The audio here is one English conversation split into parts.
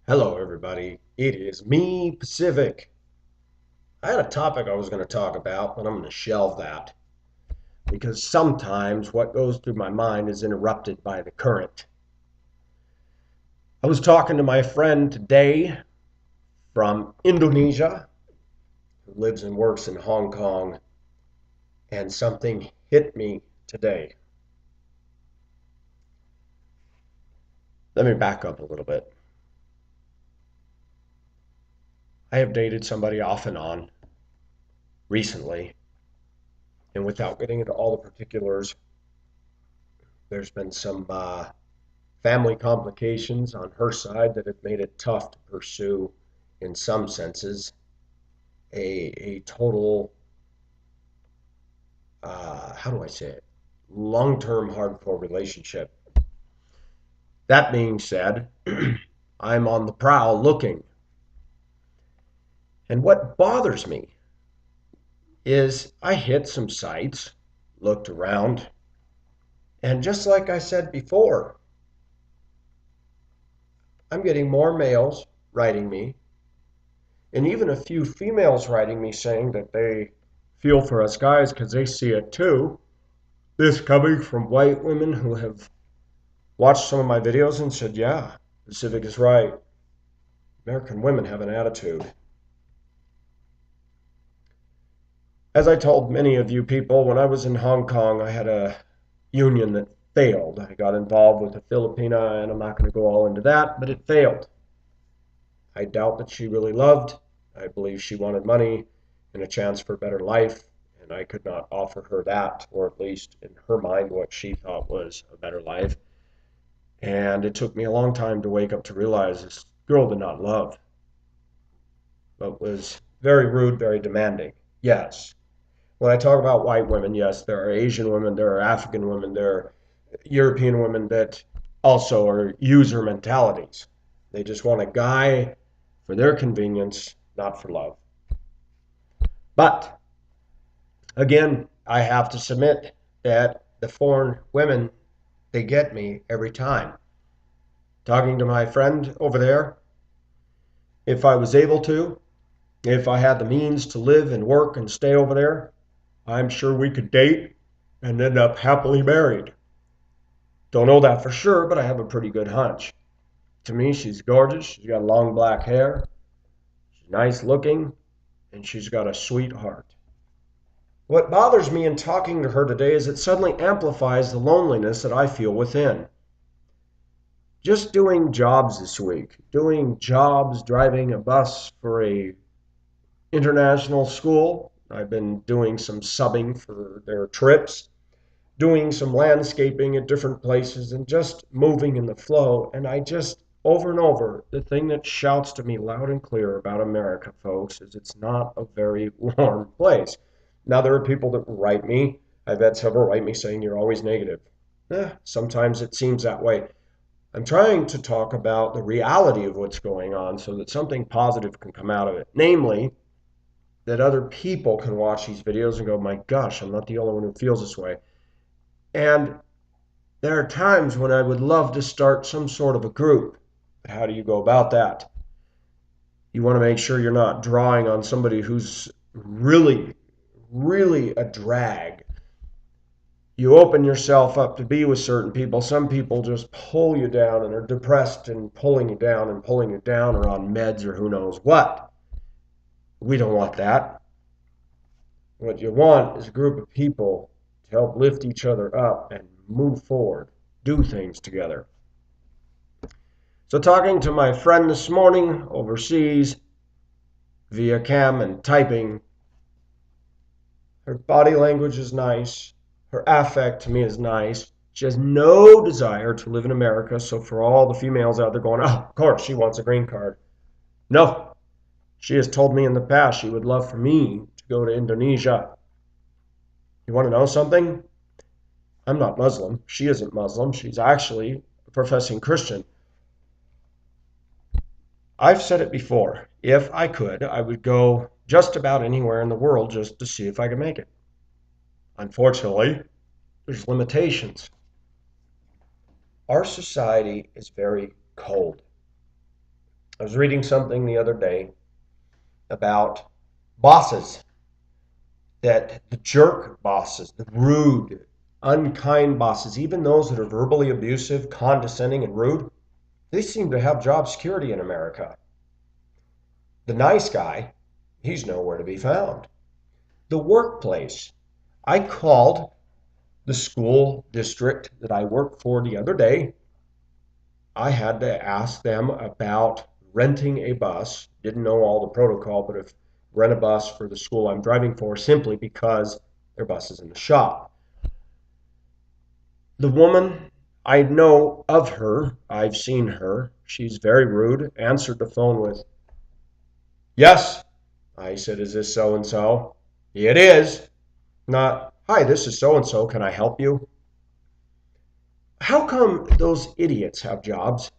Hello, everybody. It is me, Pacific. I had a topic I was going to talk about, but I'm going to shelve that because sometimes what goes through my mind is interrupted by the current. I was talking to my friend today from Indonesia who lives and works in Hong Kong, and something hit me today. Let me back up a little bit. I have dated somebody off and on recently, and without getting into all the particulars, there's been some family complications on her side that have made it tough to pursue, in some senses, a total, how do I say it, long-term hardcore relationship. That being said, I'm on the prowl looking. And what bothers me is I hit some sites, looked around, and just like I said before, I'm getting more males writing me, and even a few females writing me saying that they feel for us guys because they see it too. This coming from white women who have watched some of my videos and said, yeah, Pacific is right. American women have an attitude. As I told many of you people, when I was in Hong Kong, I had a union that failed. I got involved with a Filipina, and I'm not going to go all into that, but it failed. I doubt that she really loved. I believe she wanted money and a chance for a better life, and I could not offer her that, or at least in her mind, what she thought was a better life. And it took me a long time to wake up to realize this girl did not love, but was very rude, very demanding. Yes. When I talk about white women, yes, there are Asian women, there are African women, there are European women that also are user mentalities. They just want a guy for their convenience, not for love. But again, I have to submit that the foreign women, they get me every time. Talking to my friend over there, if I was able to, if I had the means to live and work and stay over there, I'm sure we could date and end up happily married. Don't know that for sure, but I have a pretty good hunch. To me, she's gorgeous. She's got long black hair. She's nice looking, and she's got a sweet heart. What bothers me in talking to her today is it suddenly amplifies the loneliness that I feel within. Just doing jobs this week, doing jobs, driving a bus for a international school. I've been doing some subbing for their trips, doing some landscaping at different places, and just moving in the flow. And I just, over and over, the thing that shouts to me loud and clear about America, folks, is it's not a very warm place. Now, there are people that write me. I've had several write me saying you're always negative. Sometimes it seems that way. I'm trying to talk about the reality of what's going on so that something positive can come out of it. Namely, that other people can watch these videos and go, my gosh, I'm not the only one who feels this way. And there are times when I would love to start some sort of a group. How do you go about that? You want to make sure you're not drawing on somebody who's really, really a drag. You open yourself up to be with certain people. Some people just pull you down and are depressed and pulling you down and pulling you down, or on meds or who knows what. We don't want that. What you want is a group of people to help lift each other up and move forward, do things together. So talking to my friend this morning overseas via cam and typing, her body language is nice. Her affect to me is nice. She has no desire to live in America. So for all the females out there going, oh, of course, she wants a green card. No. She has told me in the past she would love for me to go to Indonesia. You want to know something? I'm not Muslim. She isn't Muslim. She's actually a professing Christian. I've said it before. If I could, I would go just about anywhere in the world just to see if I could make it. Unfortunately, there's limitations. Our society is very cold. I was reading something the other day about bosses, that the jerk bosses, the rude, unkind bosses, even those that are verbally abusive, condescending, and rude, they seem to have job security in America. The nice guy, he's nowhere to be found. The workplace. I called the school district that I work for the other day. I had to ask them about renting a bus. Didn't know all the protocol, but if rent a bus for the school I'm driving for simply because their bus is in the shop. The woman, I know of her, I've seen her. She's very rude. Answered the phone with, "Yes." I said, "Is this so and so?" "It is." Not, "Hi, this is so and so. Can I help you?" How come those idiots have jobs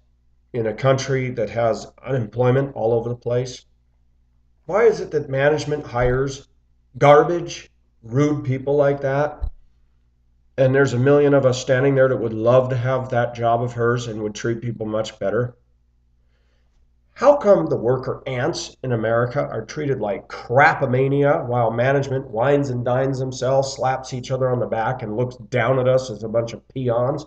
in a country that has unemployment all over the place? Why is it that management hires garbage, rude people like that? And there's a million of us standing there that would love to have that job of hers and would treat people much better. How come the worker ants in America are treated like crapomania while management wines and dines themselves, slaps each other on the back, and looks down at us as a bunch of peons?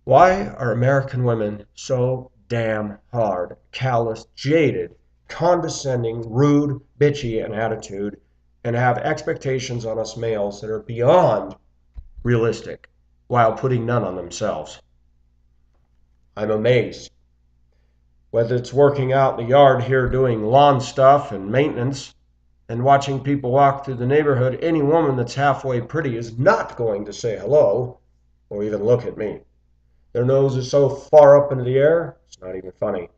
Why are American women so damn hard, callous, jaded, condescending, rude, bitchy in attitude, and have expectations on us males that are beyond realistic while putting none on themselves? I'm amazed. Whether it's working out in the yard here doing lawn stuff and maintenance and watching people walk through the neighborhood, any woman that's halfway pretty is not going to say hello or even look at me. Their nose is so far up into the air, it's not even funny.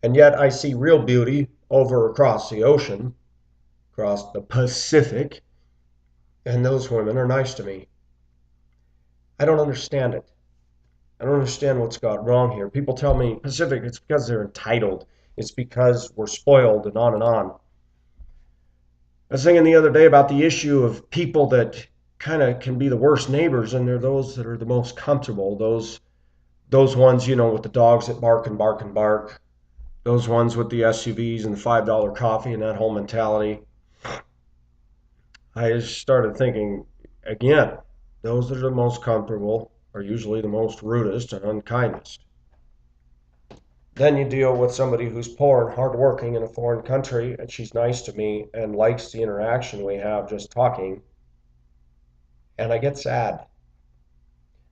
And yet I see real beauty over across the ocean, across the Pacific, and those women are nice to me. I don't understand it. I don't understand what's got wrong here. People tell me, Pacific, it's because they're entitled. It's because we're spoiled and on and on. I was thinking the other day about the issue of people that kind of can be the worst neighbors, and they're those that are the most comfortable. Those ones, with the dogs that bark and bark and bark. Those ones with the SUVs and the $5 coffee and that whole mentality. I just started thinking again, those that are the most comfortable are usually the most rudest and unkindest. Then you deal with somebody who's poor and hardworking in a foreign country, and she's nice to me and likes the interaction we have just talking, and I get sad.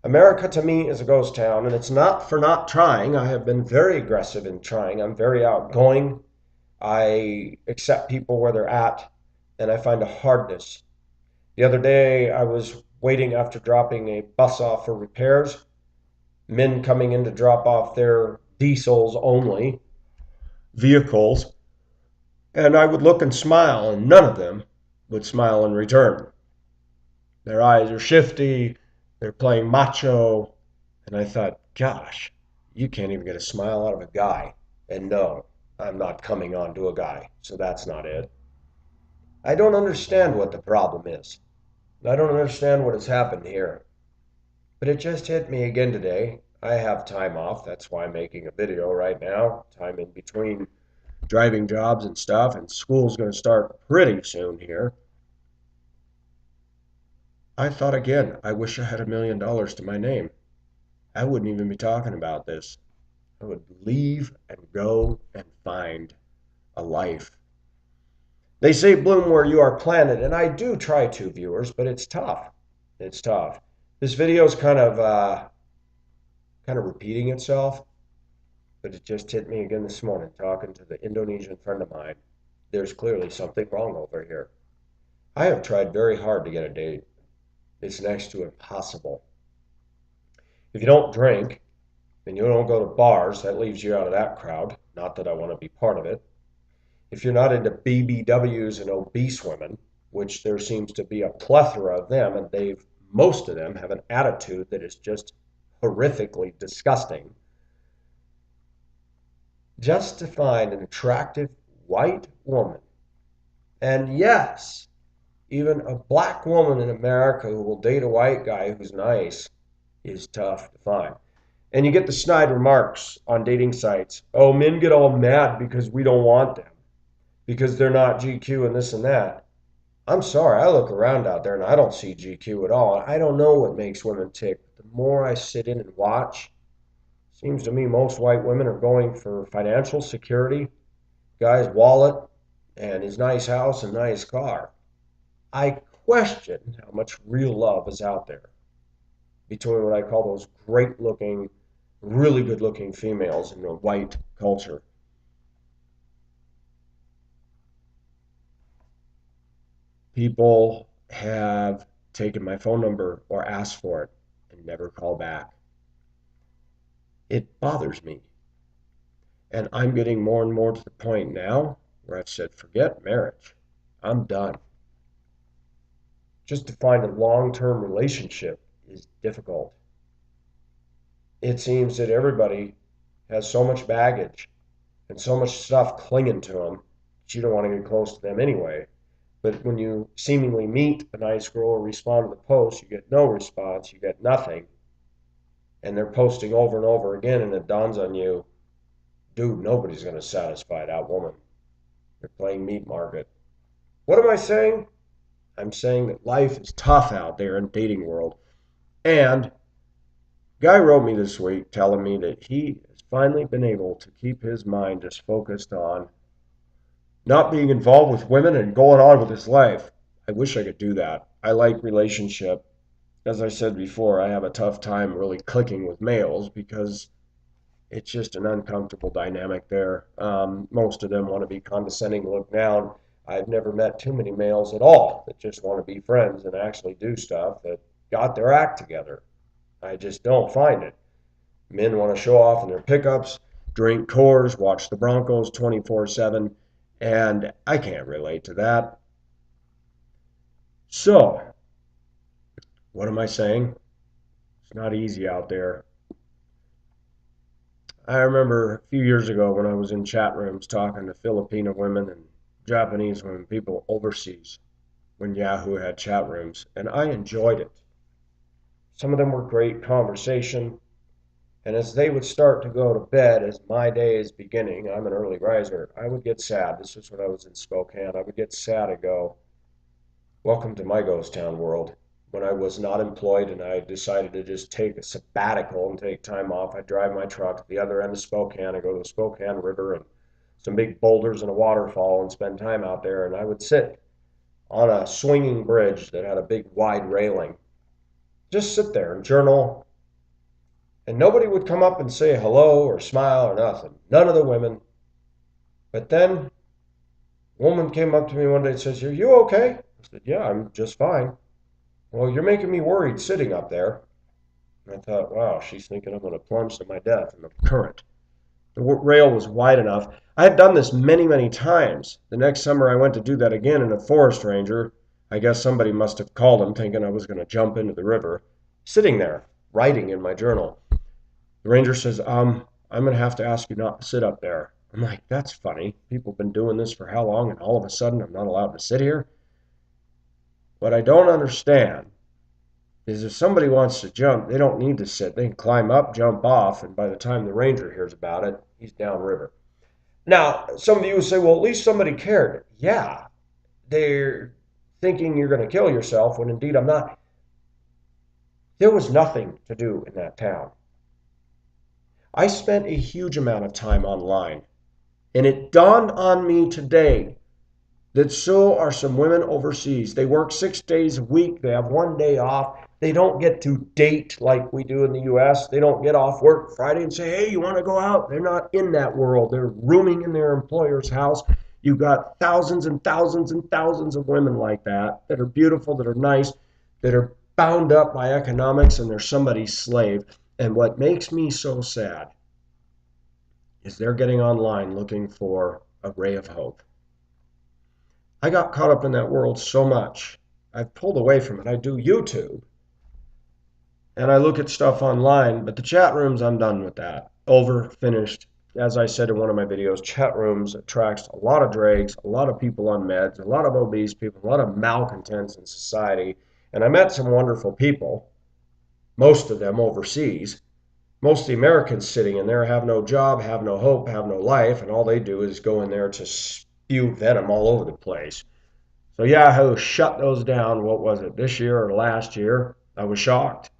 America to me is a ghost town, and it's not for not trying. I have been very aggressive in trying. I'm very outgoing. I accept people where they're at, and I find a hardness. The other day, I was waiting after dropping a bus off for repairs, men coming in to drop off their diesels only vehicles, and I would look and smile, and none of them would smile in return. Their eyes are shifty, they're playing macho, and I thought, gosh, you can't even get a smile out of a guy. And no, I'm not coming on to a guy, so that's not it. I don't understand what the problem is. I don't understand what has happened here. But it just hit me again today. I have time off. That's why I'm making a video right now. Time in between driving jobs and stuff, and school's going to start pretty soon here. I thought again, I wish I had $1 million to my name. I wouldn't even be talking about this. I would leave and go and find a life. They say bloom where you are planted, and I do try to, viewers, but it's tough. It's tough. This video is kind of repeating itself, but it just hit me again this morning talking to the Indonesian friend of mine. There's clearly something wrong over here. I have tried very hard to get a date. It's next to impossible. If you don't drink and you don't go to bars, that leaves you out of that crowd. Not that I want to be part of it. If you're not into BBWs and obese women, which there seems to be a plethora of them, and most of them have an attitude that is just horrifically disgusting. Just to find an attractive white woman, and yes, even a black woman in America who will date a white guy who's nice, is tough to find. And you get the snide remarks on dating sites. Oh, men get all mad because we don't want them, because they're not GQ and this and that. I'm sorry, I look around out there and I don't see GQ at all. I don't know what makes women tick. The more I sit in and watch, seems to me most white women are going for financial security, guy's wallet, and his nice house and nice car. I question how much real love is out there between what I call those great looking, really good looking females in the white culture. People have taken my phone number or asked for it and never call back. It bothers me. And I'm getting more and more to the point now where I've said, forget marriage. I'm done. Just to find a long-term relationship is difficult. It seems that everybody has so much baggage and so much stuff clinging to them that you don't want to get close to them anyway. But when you seemingly meet a nice girl or respond to the post, you get no response, you get nothing. And they're posting over and over again, and it dawns on you, dude, nobody's going to satisfy that woman. They're playing meat market. What am I saying? I'm saying that life is tough out there in the dating world. And guy wrote me this week telling me that he has finally been able to keep his mind just focused on not being involved with women and going on with his life. I wish I could do that. I like relationship. As I said before, I have a tough time really clicking with males because it's just an uncomfortable dynamic there. Most of them want to be condescending, look down. I've never met too many males at all that just want to be friends and actually do stuff that got their act together. I just don't find it. Men want to show off in their pickups, drink Coors, watch the Broncos 24/7, and I can't relate to that. So, what am I saying? It's not easy out there. I remember a few years ago when I was in chat rooms talking to Filipino women and Japanese women, people overseas, when Yahoo had chat rooms, and I enjoyed it. Some of them were great conversation, and as they would start to go to bed, as my day is beginning, I'm an early riser, I would get sad. This is when I was in Spokane. I would get sad and go, welcome to my ghost town world. When I was not employed and I decided to just take a sabbatical and take time off, I'd drive my truck to the other end of Spokane. I'd go to the Spokane River and some big boulders and a waterfall and spend time out there. And I would sit on a swinging bridge that had a big wide railing. Just sit there and journal. And nobody would come up and say hello or smile or nothing. None of the women. But then a woman came up to me one day and says, are you okay? I said, yeah, I'm just fine. Well, you're making me worried sitting up there. And I thought, wow, she's thinking I'm going to plunge to my death in the current. The rail was wide enough. I had done this many, many times. The next summer I went to do that again, and a forest ranger, I guess somebody must have called him thinking I was going to jump into the river, sitting there, writing in my journal. The ranger says, I'm going to have to ask you not to sit up there. I'm like, that's funny. People have been doing this for how long, and all of a sudden I'm not allowed to sit here? What I don't understand is if somebody wants to jump, they don't need to sit. They can climb up, jump off, and by the time the ranger hears about it, he's downriver. Now, some of you would say, well, at least somebody cared. Yeah, they're thinking you're going to kill yourself when indeed I'm not. There was nothing to do in that town. I spent a huge amount of time online, and it dawned on me today that so are some women overseas. They work 6 days a week. They have 1 day off. They don't get to date like we do in the U.S. They don't get off work Friday and say, hey, you want to go out? They're not in that world. They're rooming in their employer's house. You've got thousands and thousands and thousands of women like that are beautiful, that are nice, that are bound up by economics, and they're somebody's slave. And what makes me so sad is they're getting online looking for a ray of hope. I got caught up in that world so much. I've pulled away from it. I do YouTube, and I look at stuff online, but the chat rooms, I'm done with that. Over, finished. As I said in one of my videos, chat rooms attracts a lot of dregs, a lot of people on meds, a lot of obese people, a lot of malcontents in society. And I met some wonderful people, most of them overseas, Most of the Americans sitting in there have no job, have no hope, have no life, and all they do is go in there to spew venom all over the place. So Yahoo shut those down, what was it, this year or last year? I was shocked.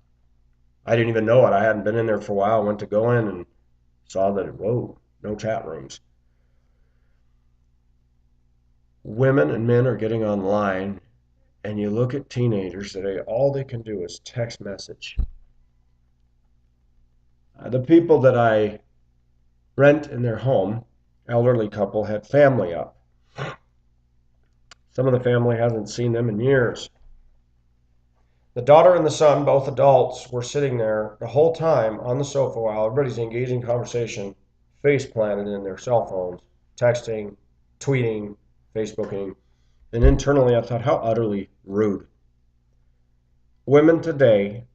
I didn't even know it. I hadn't been in there for a while. I went to go in and saw that, whoa, no chat rooms. Women and men are getting online, and you look at teenagers today, all they can do is text message. The people that I rent in their home, elderly couple, had family up. Some of the family hasn't seen them in years. The daughter and the son, both adults, were sitting there the whole time on the sofa while everybody's engaging in conversation, face planted in their cell phones, texting, tweeting, Facebooking. And internally, I thought, how utterly rude. Women today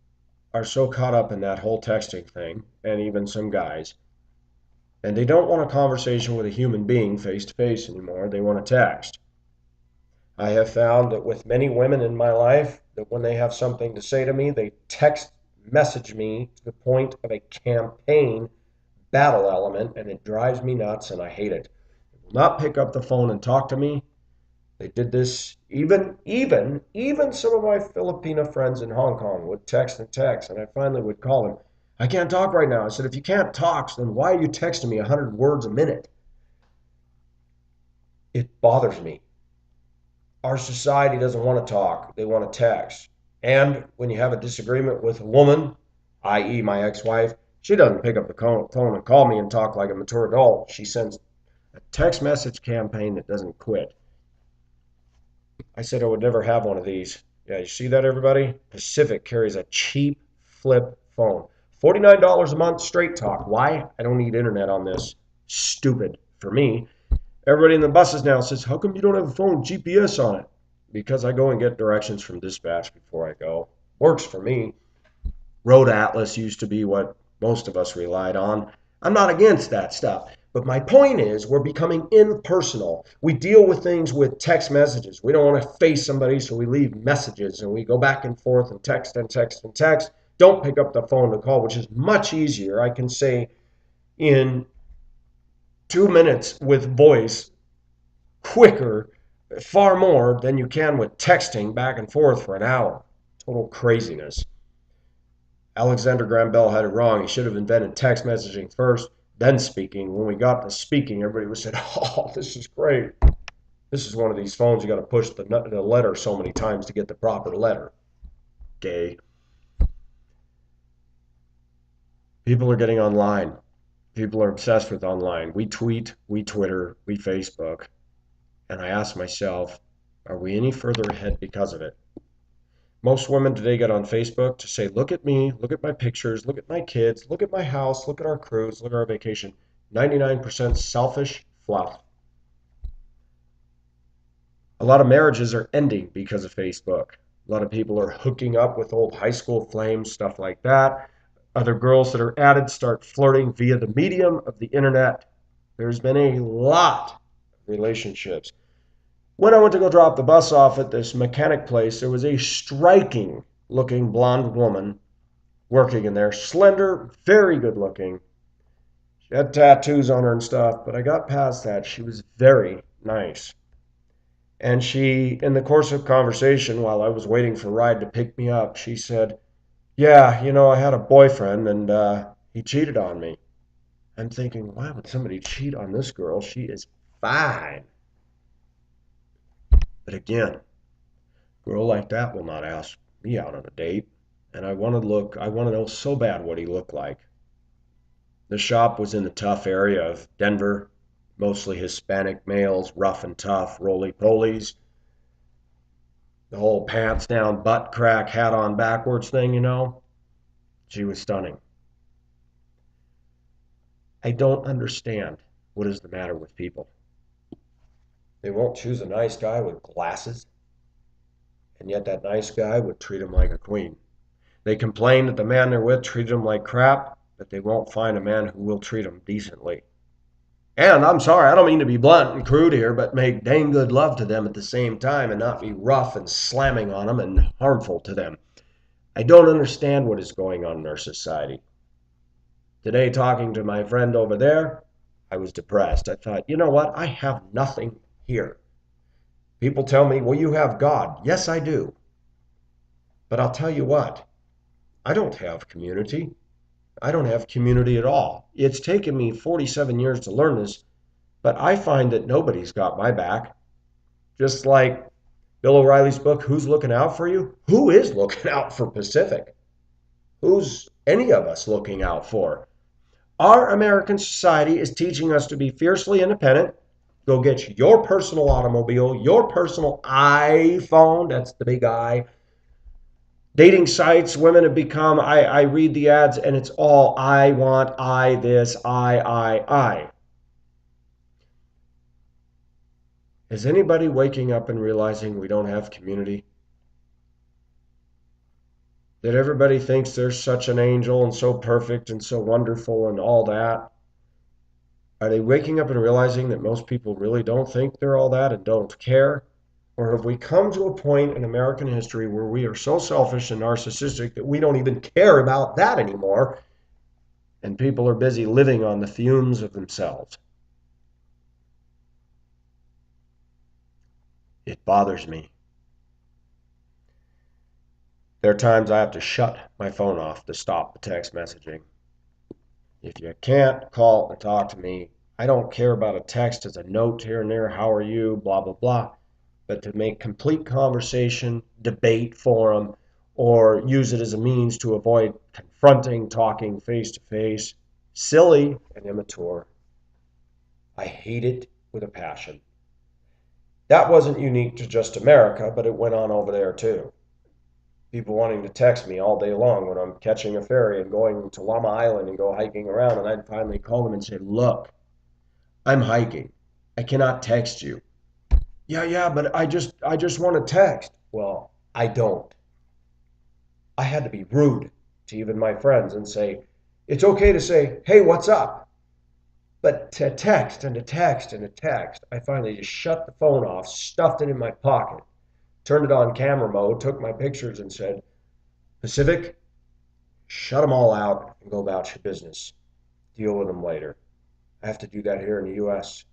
are so caught up in that whole texting thing, and even some guys, and they don't want a conversation with a human being face to face anymore. They want to text. I have found that with many women in my life, that when they have something to say to me, they text message me to the point of a campaign battle element, and it drives me nuts, and I hate it. They will not pick up the phone and talk to me. They did this, even some of my Filipino friends in Hong Kong would text and text, and I finally would call them. I can't talk right now. I said, if you can't talk, then why are you texting me 100 words a minute? It bothers me. Our society doesn't want to talk. They want to text. And when you have a disagreement with a woman, i.e. my ex-wife, she doesn't pick up the phone and call me and talk like a mature adult. She sends a text message campaign that doesn't quit. I said I would never have one of these. Yeah, you see that, everybody? Pacific carries a cheap flip phone. $49 a month, straight talk. Why? I don't need internet on this. Stupid for me. Everybody in the buses now says, how come you don't have a phone with GPS on it? Because I go and get directions from dispatch before I go. Works for me. Road Atlas used to be what most of us relied on. I'm not against that stuff. But my point is, we're becoming impersonal. We deal with things with text messages. We don't want to face somebody, so we leave messages, and we go back and forth and text and text and text. Don't pick up the phone to call, which is much easier. I can say in 2 minutes with voice, quicker, far more than you can with texting back and forth for an hour. Total craziness. Alexander Graham Bell had it wrong. He should have invented text messaging first, then speaking. When we got to speaking, everybody would say, oh, this is great. This is one of these phones you got to push the letter so many times to get the proper letter. Gay. People are getting online. People are obsessed with online. We tweet, we Twitter, we Facebook. And I ask myself, are we any further ahead because of it? Most women today get on Facebook to say, look at me, look at my pictures, look at my kids, look at my house, look at our cruise, look at our vacation. 99% selfish fluff. A lot of marriages are ending because of Facebook. A lot of people are hooking up with old high school flames, stuff like that. Other girls that are added start flirting via the medium of the internet. There's been a lot of relationships. When I went to go drop the bus off at this mechanic place, there was a striking looking blonde woman working in there. Slender, very good looking. She had tattoos on her and stuff, but I got past that. She was very nice. And she, in the course of conversation, while I was waiting for a ride to pick me up, she said, yeah, I had a boyfriend and he cheated on me. I'm thinking, why would somebody cheat on this girl? She is fine. But again, a girl like that will not ask me out on a date. And I want to know so bad what he looked like. The shop was in the tough area of Denver, mostly Hispanic males, rough and tough, roly-polies. The whole pants down, butt crack, hat on backwards thing, She was stunning. I don't understand what is the matter with people. They won't choose a nice guy with glasses, and yet that nice guy would treat them like a queen. They complain that the man they're with treated them like crap, but they won't find a man who will treat them decently. And I'm sorry, I don't mean to be blunt and crude here, but make dang good love to them at the same time and not be rough and slamming on them and harmful to them. I don't understand what is going on in our society. Today, talking to my friend over there, I was depressed. I thought, you know what? I have nothing here. People tell me, well, you have God. Yes, I do. But I'll tell you what, I don't have community. I don't have community at all. It's taken me 47 years to learn this, but I find that nobody's got my back. Just like Bill O'Reilly's book, Who's Looking Out for You? Who is looking out for Pacific? Who's any of us looking out for? Our American society is teaching us to be fiercely independent. Go get your personal automobile, your personal iPhone. That's the big I. Dating sites, women have become, I read the ads and it's all I want, I this, I. Is anybody waking up and realizing we don't have community? That everybody thinks they're such an angel and so perfect and so wonderful and all that? Are they waking up and realizing that most people really don't think they're all that and don't care? Or have we come to a point in American history where we are so selfish and narcissistic that we don't even care about that anymore, and people are busy living on the fumes of themselves? It bothers me. There are times I have to shut my phone off to stop the text messaging. If you can't call and talk to me, I don't care about a text as a note here and there, how are you, blah, blah, blah. But to make complete conversation, debate forum, or use it as a means to avoid confronting, talking face to face, silly and immature. I hate it with a passion. That wasn't unique to just America, but it went on over there too. People wanting to text me all day long when I'm catching a ferry and going to Llama Island and go hiking around, and I'd finally call them and say, look, I'm hiking. I cannot text you. Yeah, but I just want to text. Well, I don't. I had to be rude to even my friends and say, it's okay to say, hey, what's up? But to text and to text and to text, I finally just shut the phone off, stuffed it in my pocket, turned it on camera mode, took my pictures and said, Pacific, shut them all out and go about your business. Deal with them later. I have to do that here in the US.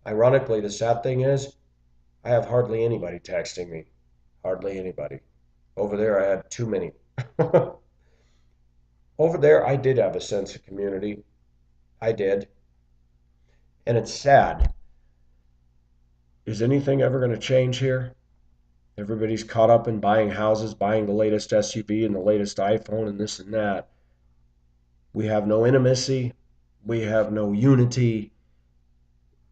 Ironically, the sad thing is, I have hardly anybody texting me. Hardly anybody. Over there, I had too many. Over there, I did have a sense of community. I did. And it's sad. Is anything ever going to change here? Everybody's caught up in buying houses, buying the latest SUV and the latest iPhone and this and that. We have no intimacy. We have no unity.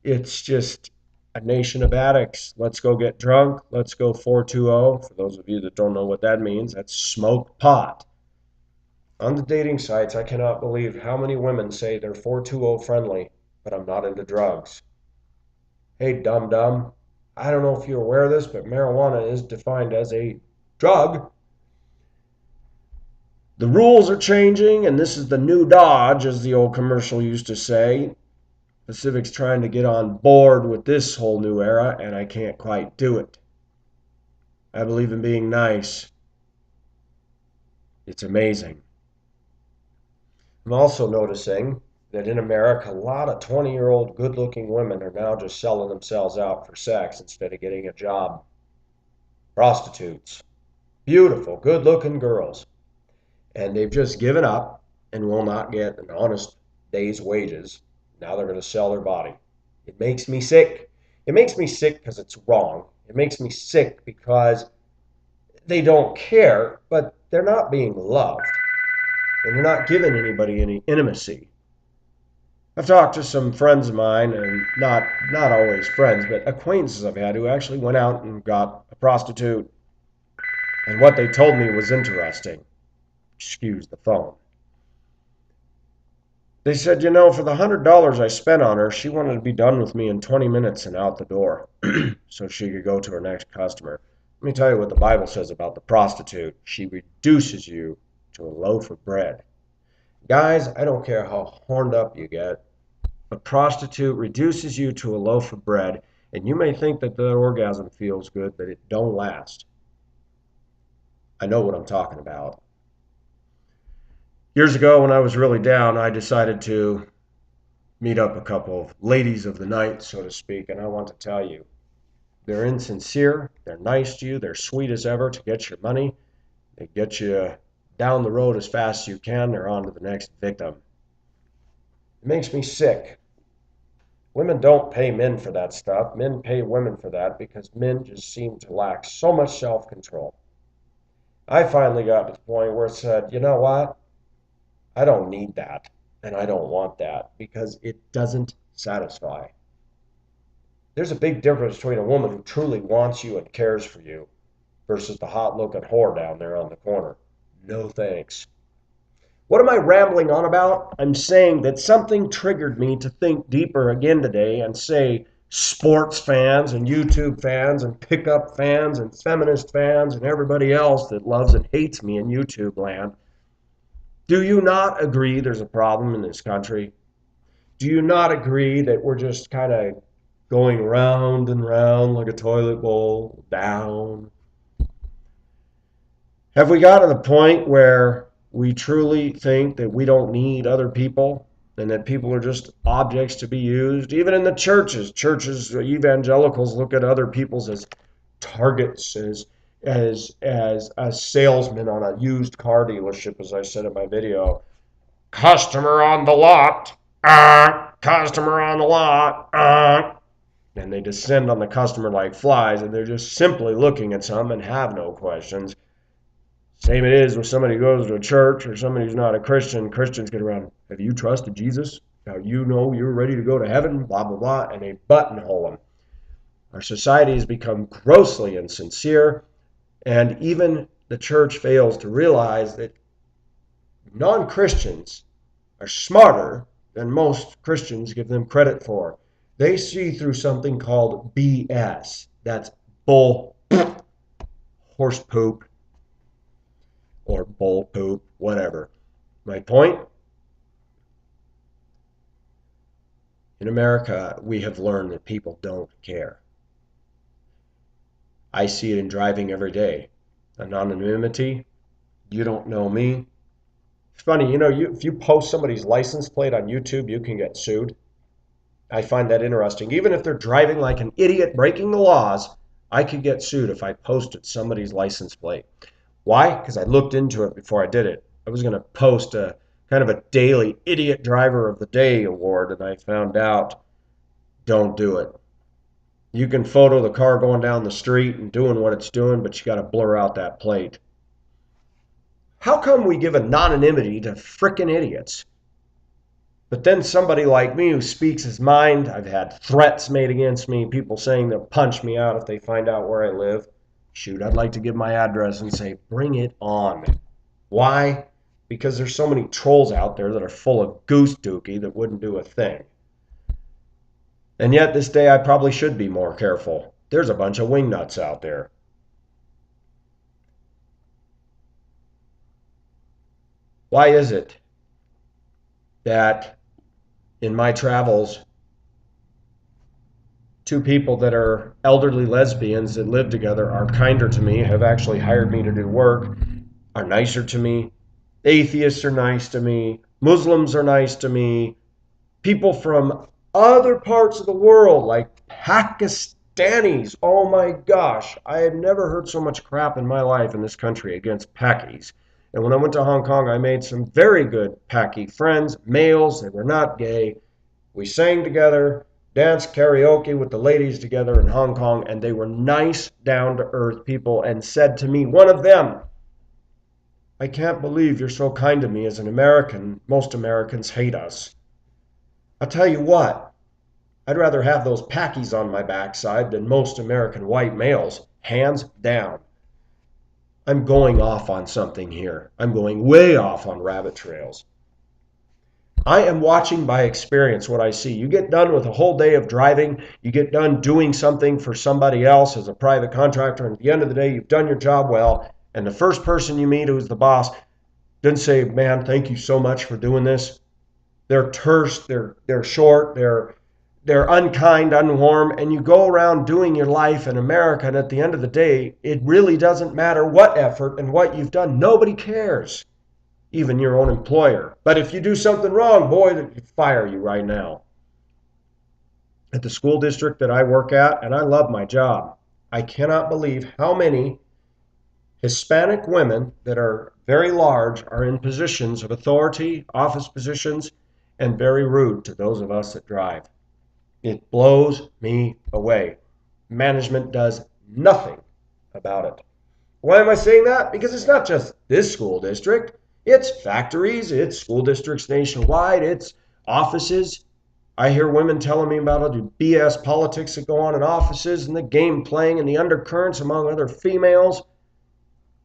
It's just a nation of addicts. Let's go get drunk. Let's go 420. For those of you that don't know what that means, that's smoked pot. On the dating sites, I cannot believe how many women say they're 420 friendly, but I'm not into drugs. Hey, dum dum, I don't know if you're aware of this, but marijuana is defined as a drug. The rules are changing, and this is the new Dodge, as the old commercial used to say. Pacific's trying to get on board with this whole new era, and I can't quite do it. I believe in being nice. It's amazing. I'm also noticing that in America, a lot of 20-year-old good-looking women are now just selling themselves out for sex instead of getting a job. Prostitutes. Beautiful, good-looking girls. And they've just given up and will not get an honest day's wages. Now they're going to sell their body. It makes me sick. It makes me sick because it's wrong. It makes me sick because they don't care, but they're not being loved. And they're not giving anybody any intimacy. I've talked to some friends of mine, and not always friends, but acquaintances I've had who actually went out and got a prostitute. And what they told me was interesting. Excuse the phone. They said, for the $100 I spent on her, she wanted to be done with me in 20 minutes and out the door so she could go to her next customer. Let me tell you what the Bible says about the prostitute. She reduces you to a loaf of bread. Guys, I don't care how horned up you get. A prostitute reduces you to a loaf of bread, and you may think that the orgasm feels good, but it don't last. I know what I'm talking about. Years ago, when I was really down, I decided to meet up a couple of ladies of the night, so to speak, and I want to tell you, they're insincere, they're nice to you, they're sweet as ever to get your money, they get you down the road as fast as you can, they're on to the next victim. It makes me sick. Women don't pay men for that stuff. Men pay women for that because men just seem to lack so much self-control. I finally got to the point where it said, you know what? I don't need that, and I don't want that because it doesn't satisfy. There's a big difference between a woman who truly wants you and cares for you versus the hot-looking whore down there on the corner. No thanks. What am I rambling on about? I'm saying that something triggered me to think deeper again today and say sports fans and YouTube fans and pickup fans and feminist fans and everybody else that loves and hates me in YouTube land. Do you not agree there's a problem in this country? Do you not agree that we're just kind of going round and round like a toilet bowl, down? Have we got to the point where we truly think that we don't need other people and that people are just objects to be used? Even in the churches, evangelicals look at other peoples as targets, as a salesman on a used car dealership, as I said in my video. Customer on the lot, customer on the lot, and they descend on the customer like flies, and they're just simply looking at some and have no questions. Same it is when somebody goes to a church or somebody who's not a Christian. Christians get around, have you trusted Jesus? Now you know you're ready to go to heaven, blah, blah, blah, and they buttonhole them. Our society has become grossly insincere, and even the church fails to realize that non-Christians are smarter than most Christians give them credit for. They see through something called BS. That's bull, horse poop, or bull poop, whatever. My point? In America, we have learned that people don't care. I see it in driving every day. Anonymity, you don't know me. It's funny, if you post somebody's license plate on YouTube, you can get sued. I find that interesting. Even if they're driving like an idiot, breaking the laws, I could get sued if I posted somebody's license plate. Why? Because I looked into it before I did it. I was going to post a kind of a daily Idiot Driver of the Day award, and I found out, don't do it. You can photo the car going down the street and doing what it's doing, but you got to blur out that plate. How come we give anonymity to frickin' idiots? But then somebody like me who speaks his mind, I've had threats made against me, people saying they'll punch me out if they find out where I live. Shoot, I'd like to give my address and say, bring it on. Why? Because there's so many trolls out there that are full of goose dookie that wouldn't do a thing. And yet this day I probably should be more careful. There's a bunch of wingnuts out there. Why is it that in my travels, two people that are elderly lesbians that live together are kinder to me, have actually hired me to do work, are nicer to me. Atheists are nice to me. Muslims are nice to me. People from other parts of the world, like Pakistanis. Oh my gosh, I had never heard so much crap in my life in this country against Pakis. And when I went to Hong Kong, I made some very good Paki friends, males. They were not gay. We sang together, danced karaoke with the ladies together in Hong Kong, and they were nice, down-to-earth people and said to me, one of them, I can't believe you're so kind to me as an American. Most Americans hate us. I'll tell you what, I'd rather have those Pakis on my backside than most American white males, hands down. I'm going off on something here. I'm going way off on rabbit trails. I am watching by experience what I see. You get done with a whole day of driving, you get done doing something for somebody else as a private contractor, and at the end of the day, you've done your job well, and the first person you meet who's the boss doesn't say, man, thank you so much for doing this. They're terse, they're short, they're unkind, unwarm, and you go around doing your life in America, and at the end of the day, it really doesn't matter what effort and what you've done. Nobody cares. even your own employer. But if you do something wrong, boy, they fire you right now. At the school district that I work at, and I love my job, I cannot believe how many Hispanic women that are very large are in positions of authority, office positions, and very rude to those of us that drive. It blows me away. Management does nothing about it. Why am I saying that? Because it's not just this school district. It's factories, it's school districts nationwide, it's offices. I hear women telling me about all the BS politics that go on in offices and the game playing and the undercurrents among other females.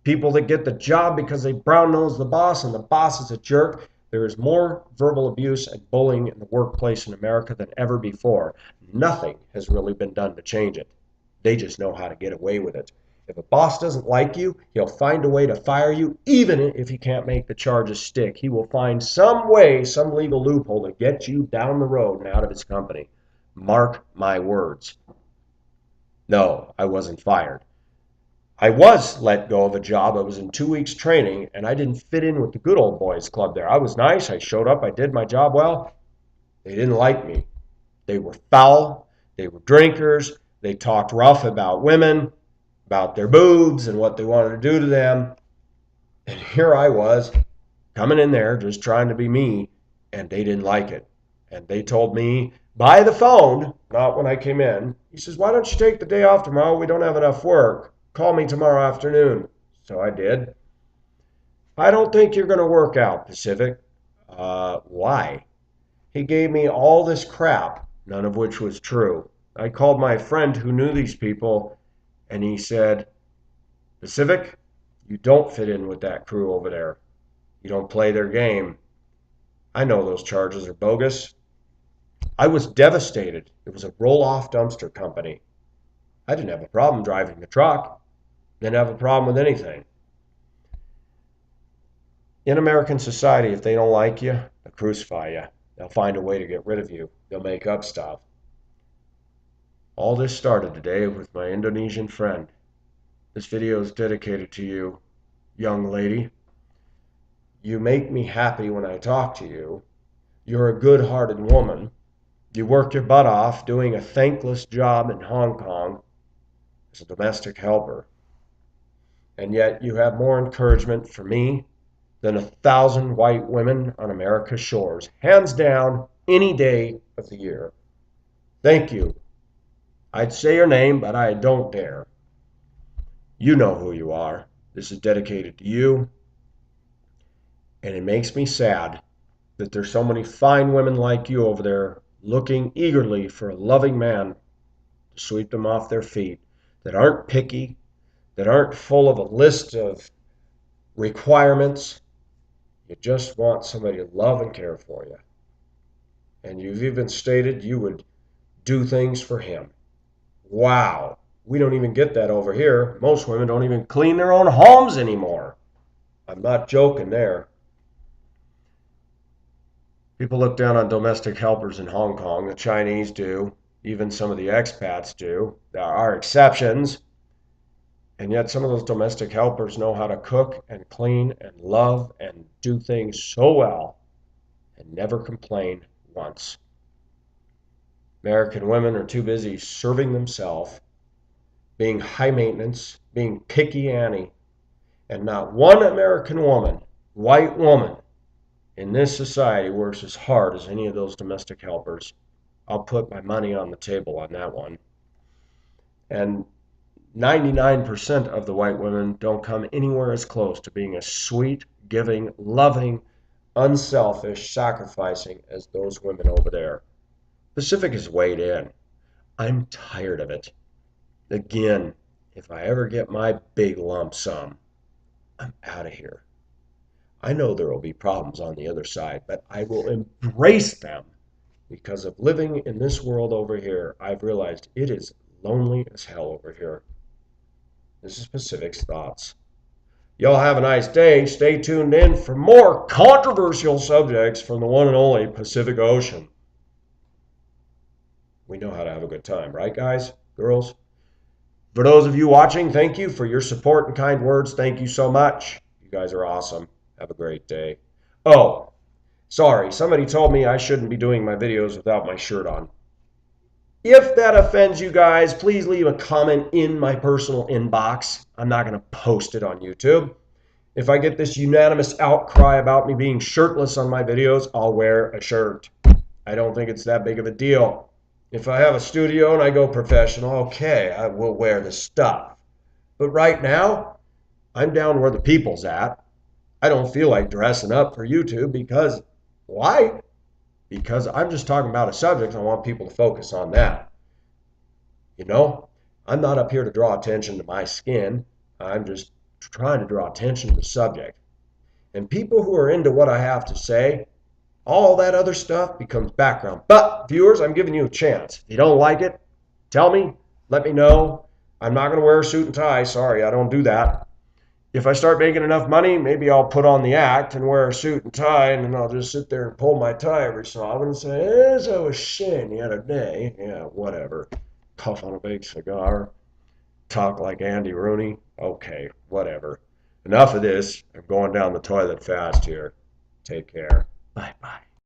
People that get the job because they brown nose the boss and the boss is a jerk. There is more verbal abuse and bullying in the workplace in America than ever before. Nothing has really been done to change it. They just know how to get away with it. If a boss doesn't like you, he'll find a way to fire you, even if he can't make the charges stick. He will find some way, some legal loophole to get you down the road and out of his company. Mark my words. No, I wasn't fired. I was let go of a job. I was in 2 weeks training, and I didn't fit in with the good old boys club there. I was nice. I showed up. I did my job well. They didn't like me. They were foul. They were drinkers. They talked rough about women, about their boobs and what they wanted to do to them. And here I was coming in there just trying to be me, and they didn't like it. And they told me by the phone, not when I came in, he says, "Why don't you take the day off tomorrow? We don't have enough work. Call me tomorrow afternoon." So I did. "I don't think you're going to work out, Pacific." Why? He gave me all this crap, none of which was true. I called my friend who knew these people, and he said, "Pacific, you don't fit in with that crew over there. You don't play their game. I know those charges are bogus." I was devastated. It was a roll-off dumpster company. I didn't have a problem driving the truck. Didn't have a problem with anything. In American society, if they don't like you, they'll crucify you. They'll find a way to get rid of you. They'll make up stuff. All this started today with my Indonesian friend. This video is dedicated to you, young lady. You make me happy when I talk to you. You're a good-hearted woman. You work your butt off doing a thankless job in Hong Kong as a domestic helper. And yet you have more encouragement for me than 1,000 white women on America's shores. Hands down, any day of the year. Thank you. I'd say your name, but I don't dare. You know who you are. This is dedicated to you. And it makes me sad that there's so many fine women like you over there looking eagerly for a loving man to sweep them off their feet, that aren't picky, that aren't full of a list of requirements. You just want somebody to love and care for you. And you've even stated you would do things for him. Wow. We don't even get that over here. Most women don't even clean their own homes anymore. I'm not joking there. People look down on domestic helpers in Hong Kong. The Chinese do. Even some of the expats do. There are exceptions. And yet some of those domestic helpers know how to cook and clean and love and do things so well and never complain once. American women are too busy serving themselves, being high maintenance, being picky Annie, and not one American woman, white woman, in this society works as hard as any of those domestic helpers. I'll put my money on the table on that one. And 99% of the white women don't come anywhere as close to being as sweet, giving, loving, unselfish, sacrificing as those women over there. Pacific has weighed in. I'm tired of it. Again, if I ever get my big lump sum, I'm out of here. I know there will be problems on the other side, but I will embrace them because of living in this world over here. I've realized it is lonely as hell over here. This is Pacific's thoughts. Y'all have a nice day. Stay tuned in for more controversial subjects from the one and only Pacific Ocean. We know how to have a good time, right, guys, girls? For those of you watching, thank you for your support and kind words. Thank you so much. You guys are awesome. Have a great day. Oh, sorry, somebody told me I shouldn't be doing my videos without my shirt on. If that offends you guys, please leave a comment in my personal inbox. I'm not going to post it on YouTube. If I get this unanimous outcry about me being shirtless on my videos, I'll wear a shirt. I don't think it's that big of a deal. If I have a studio and I go professional, okay, I will wear the stuff. But right now, I'm down where the people's at. I don't feel like dressing up for YouTube because why? Because I'm just talking about a subject. I want people to focus on that. You know, I'm not up here to draw attention to my skin. I'm just trying to draw attention to the subject. And people who are into what I have to say, all that other stuff becomes background. But viewers, I'm giving you a chance. If you don't like it, tell me, let me know. I'm not going to wear a suit and tie. Sorry, I don't do that. If I start making enough money, maybe I'll put on the act and wear a suit and tie, and then I'll just sit there and pull my tie every so often and say, as I was saying the other day, yeah, whatever. Puff on a big cigar, talk like Andy Rooney. Okay, whatever. Enough of this. I'm going down the toilet fast here. Take care. Bye bye.